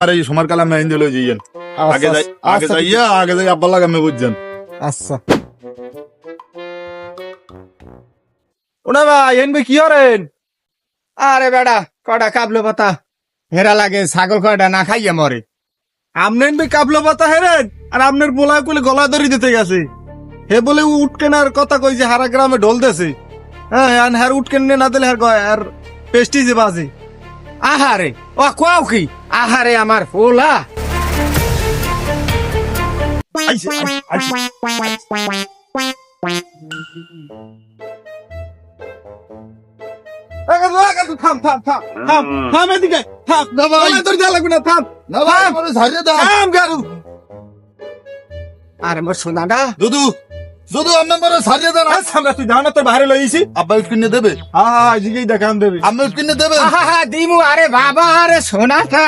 আর এই সমর কালামে আইন লই যাইয়েন আগে যাই আব্বা লাগামে বুঝছেন। আচ্ছা ওনা ভাই এন ভাই কি হরেন? আরে বেড়া কটা কাবলো পাতা হেরা লাগে ছাগল কয়টা না খাইয়া মরে। আমনেন ভাই কাবলো পাতা হেরেন আর আপনার বলা কইলে গলা ধরি দিতে গেছে। হে বলে উঠকেন আর কথা কই যে হারা গ্রামে ঢোল দেছে। হ্যাঁ হ্যার উঠকেন না দিলে আর পেস্টিজে বাজে। আহারে ও কোয়াও কি আহারে আমার পোলা আইছে আইছে থাম থাম থাম থাম থাম এদিকে থাম না ভাই। গলা ধরি দেয়া লাগবে না থাম না ভাই আমারে ছাড়িয়ে দাও। থাম গারু। আরে মোর সোনাটা দুদু দুদু আমি আমারে ছাড়িয়ে দাও না। সামনে তুই জানা তোর বাইরে লইছি। আব্বা কিনে দেবে হ্যাঁ এদিকেই দেখান দেবে। আমি কিনে দেবে আহা দিমু আরে বাবা আরে সোনাটা